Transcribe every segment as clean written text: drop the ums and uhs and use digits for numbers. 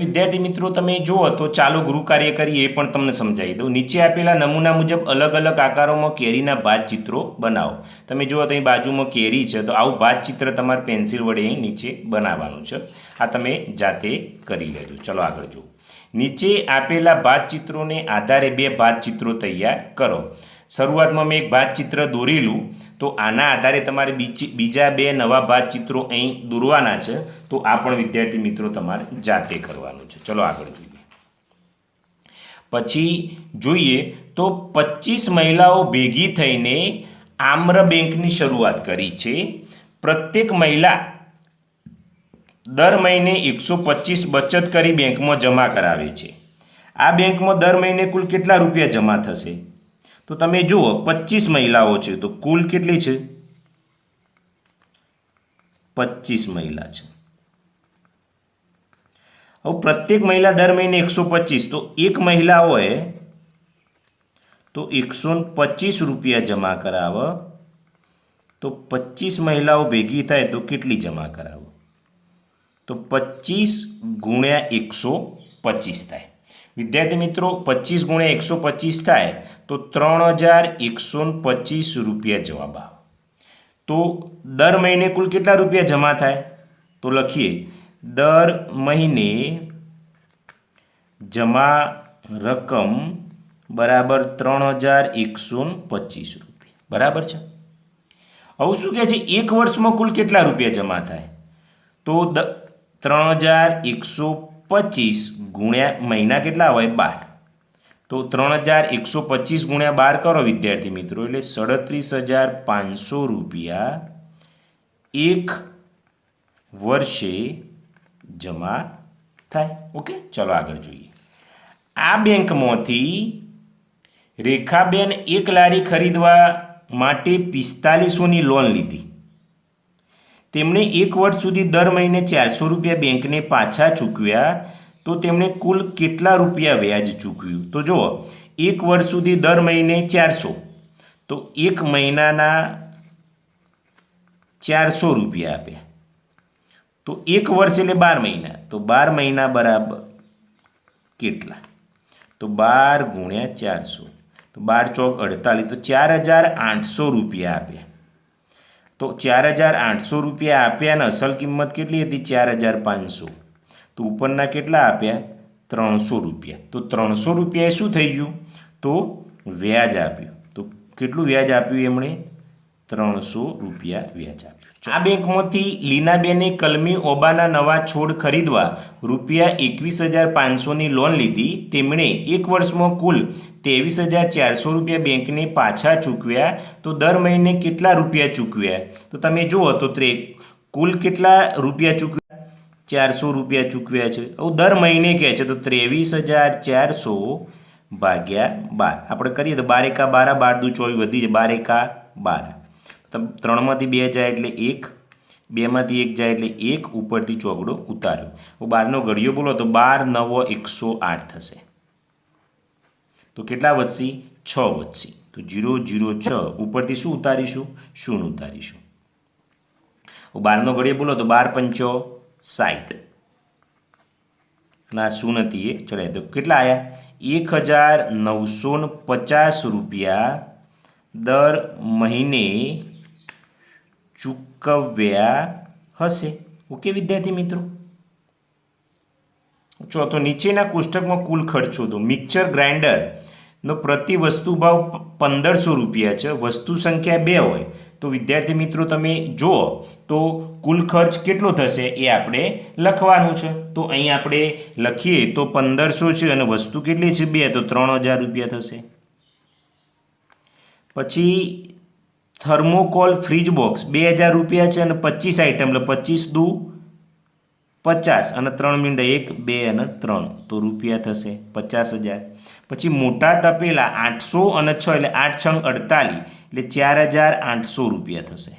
વિદ્યાર્થી મિત્રો તમે જુઓ તો ચાલો ગૃહ કાર્ય કરીએ એ પણ તમને સમજાવી દઉં. નીચે આપેલા નમૂના મુજબ અલગ અલગ આકારોમાં કેરીના ભાતચિત્રો બનાવો. તમે જુઓ તો અહીં બાજુમાં કેરી છે તો આવું ભાતચિત્ર તમારે પેન્સિલ વડે અહીં નીચે બનાવવાનું છે. આ તમે જાતે કરી લેજો. ચલો આગળ જુઓ. નીચે આપેલા ભાતચિત્રોને આધારે બે ભાતચિત્રો તૈયાર કરો. શરૂઆતમાં મેં એક ભાતચિત્ર દોરેલું તો આના આધારે તમારે બીજા બે નવા ભાતચિત્રો અહીં દોરવાના છે. તો આ પણ વિદ્યાર્થી મિત્રો તમારે જાતે કરવાનું છે. ચલો આગળ જોઈએ. પછી જોઈએ તો 25 મહિલાઓ ભેગી થઈને આમ્ર બેંકની શરૂઆત કરી છે. પ્રત્યેક મહિલા દર મહિને 125 બચત કરી બેંકમાં જમા કરાવે છે. આ બેંકમાં દર મહિને કુલ કેટલા રૂપિયા જમા થશે? તો તમે જુઓ 25 મહિલાઓ છે તો કુલ કેટલી છે? 25 મહિલા છે. હવે પ્રત્યેક મહિલા દર મહિને 125 તો એક મહિલા હોય તો 125 રૂપિયા જમા કરાવે તો 25 મહિલાઓ ભેગી થાય તો કેટલી જમા કરાવે? તો 25 ગુણ્યા 125 થાય. વિદ્યાર્થી મિત્રો 25 ગુણ્યા 125 થાય તો 3125 રૂપિયા જવાબ આવે. તો દર મહિને કુલ કેટલા રૂપિયા જમા થાય? તો લખીએ દર મહિને જમા રકમ બરાબર 3125 રૂપિયા. બરાબર છે. હવે શું કહે છે એક વર્ષમાં કુલ કેટલા રૂપિયા જમા થાય? તો 3125 ગુણ્યા મહિના કેટલા હોય? 12. તો 3125 ગુણ્યા 12 કરો વિદ્યાર્થી મિત્રો એટલે 37,500 રૂપિયા એક વર્ષે જમા થાય. ઓકે, ચલો આગળ જોઈએ. આ બેંકમાંથી રેખાબેન એક લારી ખરીદવા માટે 4500ની લોન લીધી. તેમણે એક વર્ષ સુધી દર મહિને 400 રૂપિયા બેંકને પાછા ચૂકવ્યા તો તેમણે કુલ કેટલા રૂપિયા વ્યાજ ચૂકવ્યું? તો જુઓ એક વર્ષ સુધી દર મહિને 400 તો એક મહિનાના 400 રૂપિયા આપ્યા તો એક વર્ષ એટલે 12 મહિના તો 12 મહિના બરાબર કેટલા? તો 12 ગુણ્યા 400 તો 12 ચોક 48 તો 4800 રૂપિયા આપ્યા. તો 4800 રૂપિયા આપ્યા અને અસલ કિંમત કેટલી હતી? 4500. તો ઉપરના કેટલા આપ્યા? 300 રૂપિયા. તો 300 રૂપિયા એ શું થઈ ગયું? તો વ્યાજ આપ્યું. તો કેટલું વ્યાજ આપ્યું એમણે? 300 રૂપિયા વ્યાજ આપ્યું. આ બેંકમાંથી લીનાબેને કલમી ઓબાના નવા છોડ ખરીદવા રૂપિયા 21,500ની લોન લીધી. તેમણે એક વર્ષમાં કુલ 23,400 રૂપિયા બેંકને પાછા ચૂકવ્યા તો દર મહિને કેટલા રૂપિયા ચૂકવ્યા? તો તમે જુઓ તો કુલ કેટલા રૂપિયા ચૂકવ્યા? 400 રૂપિયા ચૂકવ્યા છે. હવે દર મહિને કહે છે તો 23,400 ભાગ્યા 12 આપણે કરીએ તો 12 એકા 12 12 દુ 24 વધી જાય 12 એકા 12. 3માંથી 2 જાય એટલે 1 2માંથી 1 જાય એટલે 1 ઉપરથી ચોગડો ઉતાર્યો. 12નો ઘડિયો બોલો તો 12 9 108 થશે. તો કેટલા વધશે? 6 વધશે. તો 0 0 6 ઉપરથી શું ઉતારીશું? 0 ઉતારીશું. 12નો ઘડિયો બોલો તો 12 5 60 ના શું નથી એ ચડાય તો કેટલા આવ્યા? 1950 રૂપિયા દર મહિને ચૂકવ્યા હશે. ઓકે વિદ્યાર્થી મિત્રો. ચોથો નીચેના કોષ્ટકમાં કુલ ખર્ચ શોધો. મિક્સર ગ્રાઇન્ડરનો પ્રતિ વસ્તુ ભાવ 1500 રૂપિયા છે. વસ્તુ સંખ્યા 2 હોય તો વિદ્યાર્થી મિત્રો તમે જુઓ તો કુલ ખર્ચ કેટલો થશે એ આપણે લખવાનું છે. તો અહીં આપણે લખીએ તો 1500 છે અને વસ્તુ કેટલી છે? 2 તો 3000 રૂપિયા થશે. પછી થર્મોકોલ ફ્રીજ બોક્સ 2000 રૂપિયા છે અને 25 આઈટમ એટલે 25 દુ 50 અને 3 મિનિટ 1 2 અને 3 તો રૂપિયા થશે 50,000. પછી મોટા તપેલા 800 અને 6 એટલે 8 6 48 એટલે 4800 રૂપિયા થશે.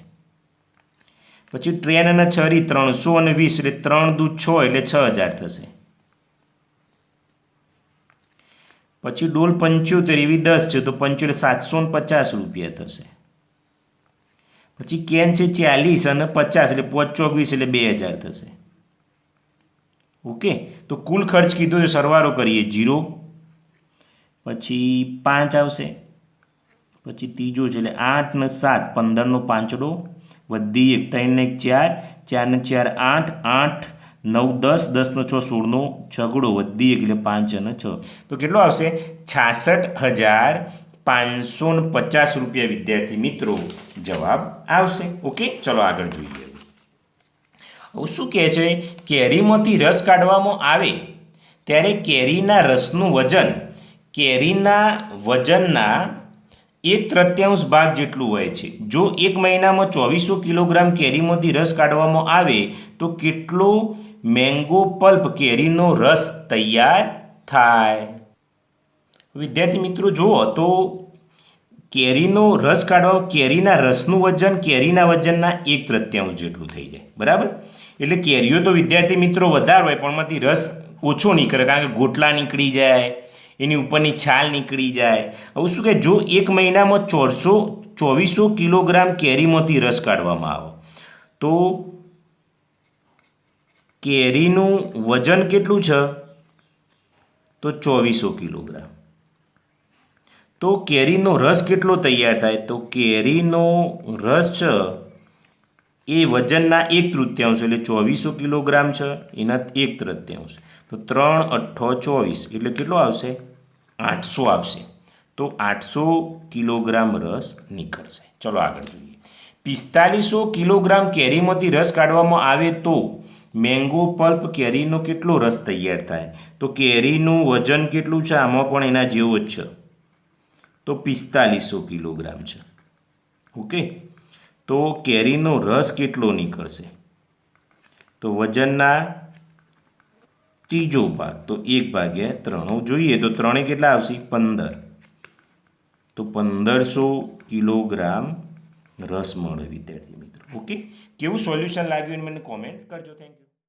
પછી ટ્રેન અને છરી 300 અને 20 એટલે 3 દુ 6 એટલે 6000 થશે. પછી ડોલ 75 એવી 10 છે તો 75 750 રૂપિયા થશે. પછી કેન છે 40 અને 50 એટલે 5 24 એટલે 2000 થશે. ઓકે, તો કુલ ખર્ચ કીધો તો સરવાળો કરીએ 0, પછી 5 આવશે, પછી ત્રીજો છે એટલે 8 ને 7 15 નો પાંચડો, વધી 1 3 ને 4 4 ને 4 8 8 9 10 10 નો 6 16 નો છગડો, વધી 1 એટલે 5 અને 6, તો કેટલો આવશે 66,550 રૂપિયા વિદ્યાર્થી મિત્રો જવાબ આવશે. ઓકે, ચલો આગળ જોઈએ. હવે શું કહે છે, કેરીમાંથી રસ કાઢવામાં આવે ત્યારે કેરીના રસનું વજન કેરીના વજનના 1/3 ભાગ જેટલું હોય છે. જો એક મહિનામાં 2400 કિલોગ્રામ કેરીમાંથી રસ કાઢવામાં આવે તો કેટલો મેંગો પલ્પ કેરીનો રસ તૈયાર થાય? વિદ્યાર્થી મિત્રો જુઓ તો કેરીનો રસ કાઢવા કેરીના રસનું વજન કેરીના વજનના 1/3 જેટલું થઈ જાય. બરાબર, એટલે કેરીઓ તો વિદ્યાર્થી મિત્રો વધારે હોય પણ એમાંથી રસ ઓછો નીકળે, કારણ કે ગોટલા નીકળી જાય, એની ઉપરની છાલ નીકળી જાય. હવે શું કહે, જો એક મહિનામાં 2400 કિલોગ્રામ કેરીમાંથી રસ કાઢવામાં આવે તો કેરીનું વજન કેટલું છે? તો 2400 કિલોગ્રામ. તો કેરીનો રસ કેટલો તૈયાર થાય? તો કેરીનો રસ છે એ વજનના 1/3 એટલે 2400 કિલોગ્રામ છે, એના 1/3 તો 3 8 24 એટલે કેટલો આવશે? 800 આવશે. તો 800 કિલોગ્રામ રસ નીકળશે. ચલો આગળ જોઈએ. 4500 કિલોગ્રામ કેરીમાંથી રસ કાઢવામાં આવે તો મેંગો પલ્પ કેરીનો કેટલો રસ તૈયાર થાય? તો કેરીનું વજન કેટલું છે? આમાં પણ એના જેવું જ છે, તો 4500 કિલોગ્રામ છે. ઓકે, તો કેરીનો રસ કેટલો નીકળશે? તો વજનના ત્રીજો ભાગ, તો 1/3 જોઈએ તો 3 કેટલા આવશે? 15, તો 1500 કિલોગ્રામ રસ મળે વિદ્યાર્થી મિત્રો. ઓકે, કેવું સોલ્યુશન લાગ્યું એને મને કોમેન્ટ કરજો. Thank you.